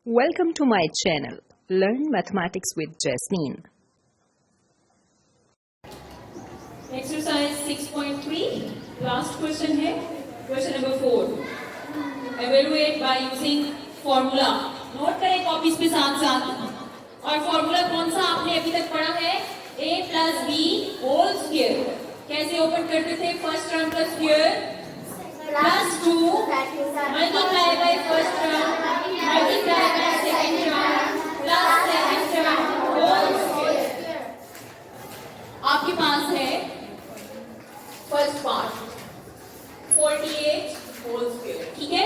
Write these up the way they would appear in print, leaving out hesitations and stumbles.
Welcome to my channel, Learn Mathematics with Jasmine. Exercise 6.3, last question है, question number 4. Evaluate by using formula. Note करें copies पे साथ साथ. और formula कौन सा आपने अभी तक पढ़ा है? a plus b whole square. कैसे ओपन करते थे? फर्स्ट टर्म का square plus 2 multiply by first term multiply by second term plus second term whole square. आपके पास है फर्स्ट पार्ट 48 होल स्क्वायर. ठीक है,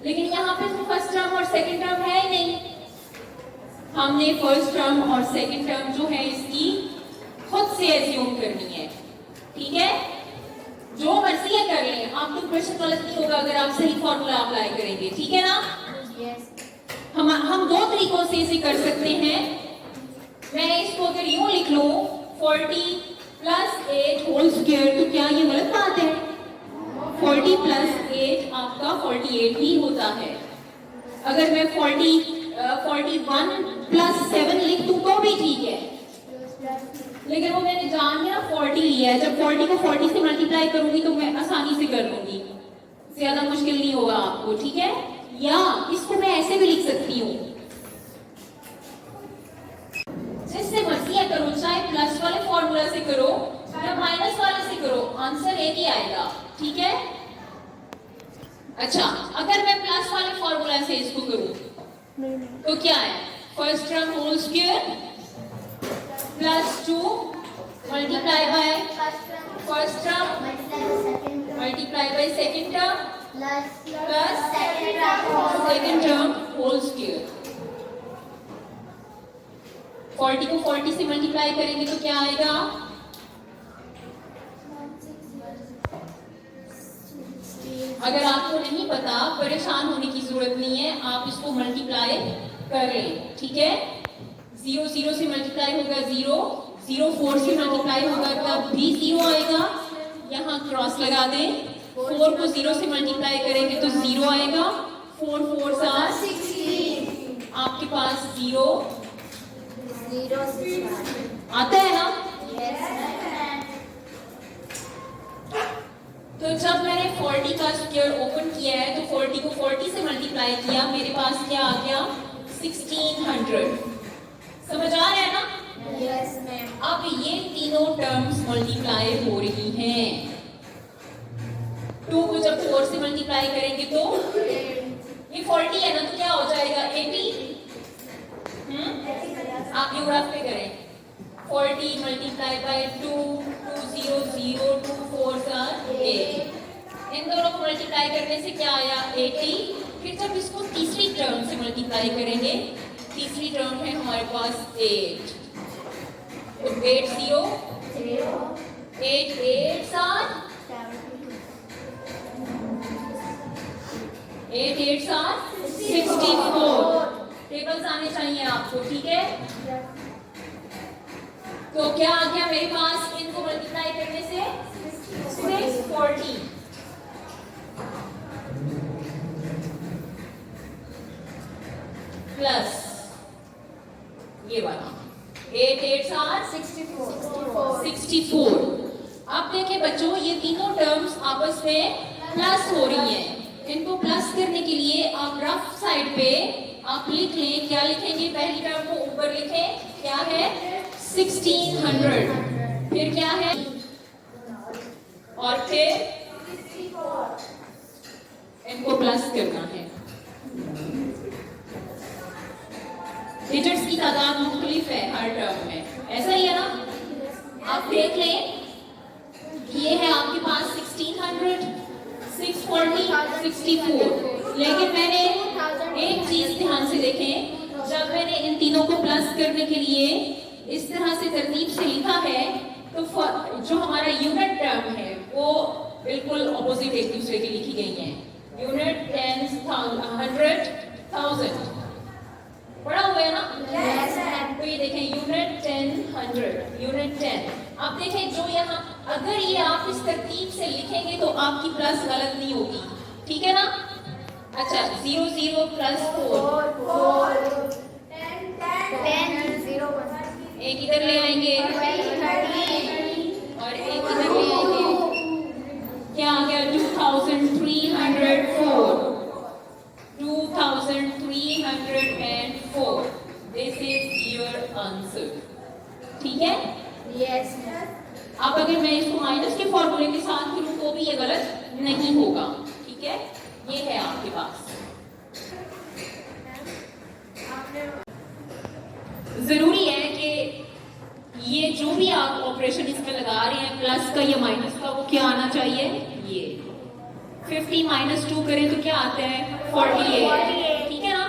लेकिन यहाँ पे तो फर्स्ट टर्म और सेकंड टर्म है ही नहीं. हमने फर्स्ट टर्म और सेकंड टर्म जो है इसकी खुद से एज्यूम करनी है. ठीक है, जो मर्जी है कर लें, आपको क्वेश्चन गलत नहीं होगा अगर आप सही फॉर्मूला अप्लाई करेंगे. ठीक है ना? हम दो तरीकों से इसे कर सकते हैं. मैं इसको अगर यूं लिख लूं 40 प्लस 8 होल स्क्वायर, तो क्या ये गलत बात है? 40 प्लस 8 आपका 48 ही होता है. अगर मैं 41 प्लस 7 लिख दूं तो भी ठीक है, लेकिन वो मैंने जान के ना 40 लिया है. जब 40 को 40 से मल्टीप्लाई करूंगी तो मैं आसानी से कर लूंगी, ज्यादा मुश्किल नहीं होगा आपको. ठीक है, या इसको मैं ऐसे भी लिख सकती हूँ, जिससे मर्जी है करो, चाहे प्लस वाले फॉर्मूला से करो या माइनस वाले से करो, आंसर एक ही आएगा. ठीक है, अच्छा अगर मैं प्लस वाले फॉर्मूला से इसको करूं तो क्या है? First term whole square plus 2 multiply by first term multiply by second term plus second term whole square. 40 को 40 से मल्टीप्लाई करेंगे तो क्या आएगा? अगर आपको नहीं पता, परेशान होने की जरूरत नहीं है, आप इसको मल्टीप्लाई करें. ठीक है, 0 0 से मल्टीप्लाई होगा 0, 0 4 से मल्टीप्लाई होगा तब भी 0 आएगा. यहाँ क्रॉस लगा दें. 4 को 0 से मल्टीप्लाई करेंगे तो 0 आएगा. 4 4 16, आपके पास 0 आता है ना? तो जब मैंने 40 का स्क्वायर ओपन किया है तो 40 को 40 से मल्टीप्लाई किया, मेरे पास क्या आ गया? 1600. समझ आ रहा है ना? Yes ma'am. अब ये तीनों टर्म्स मल्टीप्लाई हो रही हैं. 2 को जब 4 से मल्टीप्लाई करेंगे तो ये 40 है ना, तो क्या हो जाएगा? 80. आप यूग्राफ पे करें. 40 मल्टीप्लाई बाय 2 2 0 0 2 4 8. इन दोनों को मल्टीप्लाई करने से क्या आया? 80. फिर जब इसको तीसरी टर्म से मल्टीप्लाई करेंगे, तीसरी टर्म है हमारे पास 8. तो 8 0 8 8 7 8 8 7 64. टेबल्स आने चाहिए आपको. ठीक है, तो क्या आ गया मेरे पास? इनको मल्टीप्लाई करने से 640 प्लस ये वाला 8 8 7 64. अब देखिए बच्चों, ये तीनों टर्म्स आपस में प्लस हो रही हैं. इनको प्लस करने के लिए आप रफ साइड पे आप लिख लें. क्या लिखेंगे? पहली टर्म को ऊपर लिखें. क्या है? 1600. फिर क्या है? और फिर इनको प्लस करना है. डिजिट्स की तादाद मुख्तलिफ है हर टर्म में, ऐसा ही है ना? आप देख लें, ये है आपके पास 1600 640 64. लेकिन मैंने एक चीज ध्यान से देखें, जब मैंने इन तीनों को प्लस करने के लिए इस तरह से तरतीब से लिखा है तो जो हमारा यूनिट टर्म है वो बिल्कुल ऑपोजिट एक दूसरे की लिखी गई है. यूनिट 10 100 1000 पढ़ा हुआ है ना? yes, तो ये देखें यूनिट 10 100 यूनिट 10. अब देखें जो यहाँ, अगर ये आप इस तरतीब से लिखेंगे तो आपकी प्लस गलत नहीं होगी. ठीक है ना? अच्छा 0 0 प्लस 4 आंसर। ठीक है? यस। अब अगर मैं इसको माइनस के फॉर्मूले के साथ करूं तो भी ये गलत नहीं होगा। ठीक है? ये है आपके पास। जरूरी है कि ये जो भी आप ऑपरेशन इसमें लगा रहे हैं, प्लस का या माइनस का, वो क्या आना चाहिए? ये 50 माइनस 2 करें तो क्या आता है? 48। ठीक है ना?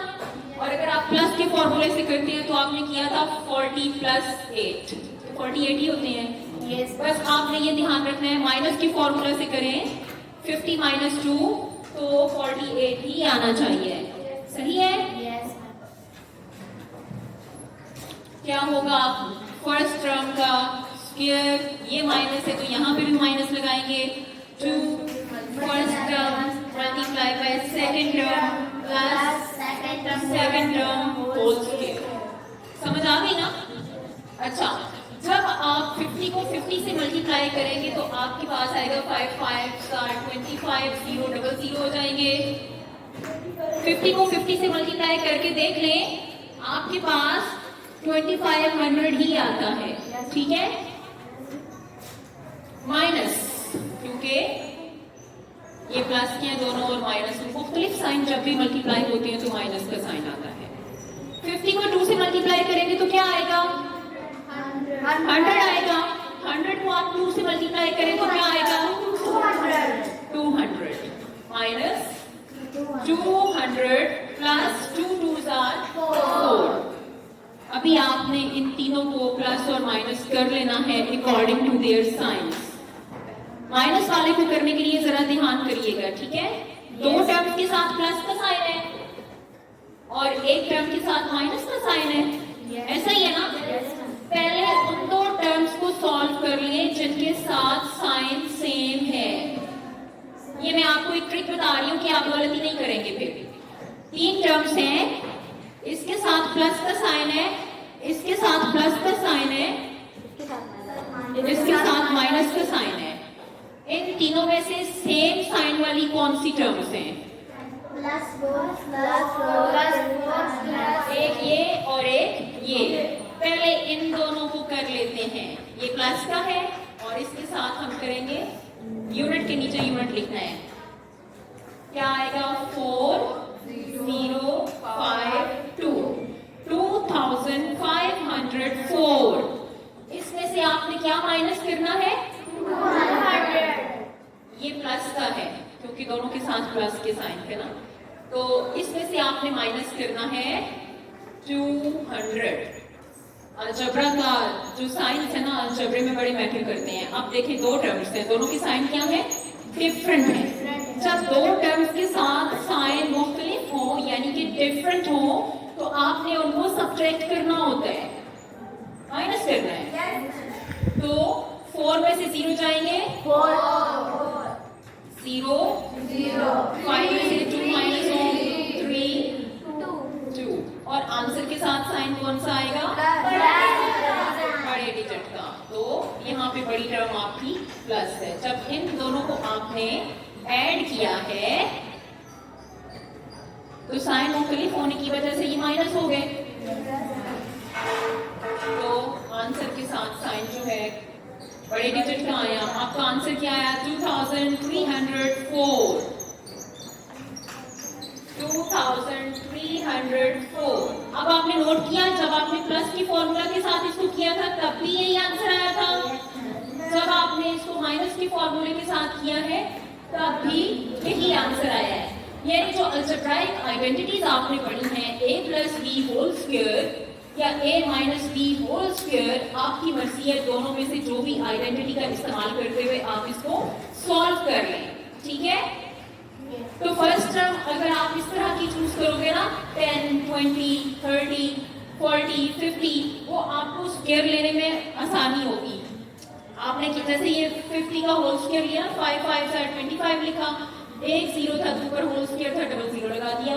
और अगर आप प्लस के फॉर्मूले से करते हैं तो आपने किया था 40 प्लस 8, 48 ही होते हैं। यस। बस आपने ये ध्यान रखना है, माइनस के फॉर्मूला से करें 50 माइनस 2 तो 48 ही आना चाहिए। सही है? यस। क्या होगा? फर्स्ट टर्म का स्क्वायर, ये माइनस है तो यहाँ पे भी माइनस लगाएंगे। 2 first term multiply by second term plus second term whole square. समझ आ गई ना? अच्छा, जब आप 50 को 50 से मल्टीप्लाई करेंगे तो आपके पास आएगा 5 5 25 0 00 हो जाएंगे। 50 को 50 से मल्टीप्लाई करके देख लें, आपके पास 2500 ही आता है। ठीक है? माइनस, क्योंकि ये प्लस के हैं दोनों और माइनस, मुख्तलिफ साइन जब भी मल्टीप्लाई होते हैं तो माइनस का साइन आता है। 50 को 2 से मल्टीप्लाई करेंगे तो क्या आएगा? 100 आएगा। 100 को आप 2 से मल्टीप्लाई करें तो क्या आएगा? 200 माइनस 200 प्लस 2 2s are 4। अभी आपने इन तीनों को प्लस और माइनस कर लेना है according to their science. Minus वाले को करने के लिए जरा ध्यान करिएगा। ठीक है? दो टर्म्स के साथ प्लस का साइन है और एक टर्म के साथ माइनस का साइन है। ऐसा ही है ना? पहले उन दो टर्म्स को सॉल्व कर लिए जिनके साथ साइन सेम है। ये मैं आपको एक ट्रिक बता रही हूँ कि आप गलती नहीं करेंगे। फिर 3 टर्म्स हैं, इसके साथ प्लस का साइन है, इसके साथ प्लस का साइन है, इसके साथ माइनस का साइन है। इन तीनों में से सेम साइन वाली कौन सी टर्म्स हैं? एक ये और एक ये। पहले इन दोनों को कर लेते हैं। ये प्लस का है और इसके साथ हम करेंगे, यूनिट के नीचे यूनिट लिखना है। क्या आएगा? 4052 2504। इसमें से आपने क्या माइनस करना है? 200। ये प्लस का है क्योंकि दोनों के साथ प्लस के साइन थे ना, तो इसमें से आपने माइनस करना है 200। अलजबरा का जो साइंस है ना, अलजबरे में बड़े मैटर करते हैं। अब देखें, दो टर्म्स हैं, दोनों की साइन क्या है? डिफरेंट है। जब दो टर्म्स के साथ साइन मुख्तलिफ हो यानी कि डिफरेंट हो तो आपने उनको सब्ट्रैक्ट करना होता है, माइनस करना है। तो 4 में से 0 जाएंगे, 0 5 में से 2 माइनस 3 2 और आंसर के साथ साइन कौन सा आएगा? बड़े डिजिट का। तो यहाँ पे बड़ी टर्म आपकी प्लस है। जब इन दोनों को आपने ऐड किया है तो साइन मुख्तलिफ होने की वजह से ये माइनस हो गए। तो आंसर के साथ साइन जो है बड़े डिजिट का आया। आपका आंसर क्या आया? 2304। 2304। अब आपने नोट किया, जब आपने प्लस की फॉर्मूला के साथ इसको किया था तब भी यही आंसर आया था। जब आपने इसको माइनस के फॉर्मूले के साथ किया है तब भी यही आंसर आया है। यानी जो अलजेब्राइक आइडेंटिटीज आपने पढ़ी हैं, a plus B whole square या a minus B whole square, आपकी मर्जी है, दोनों में से जो भी आइडेंटिटी का इस्तेमाल करते हुए आप इसको सॉल्व कर लें। ठीक है? तो फर्स्ट टर्म अगर आप इस तरह की चूज करोगे ना, 10 20 30 40 50, वो आपको स्क्वायर लेने में आसानी होगी। आपने जैसे ये 50 का होल स्क्वायर लिया, 5 5 से 25 लिखा, एक 0 था तो ऊपर होल स्क्वायर था, डबल 0 लगा दिया।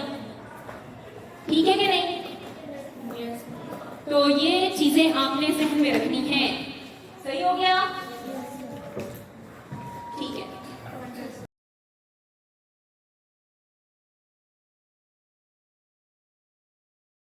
ठीक है कि नहीं? तो ये चीजें आपने जहन में रखनी है। सही हो गया?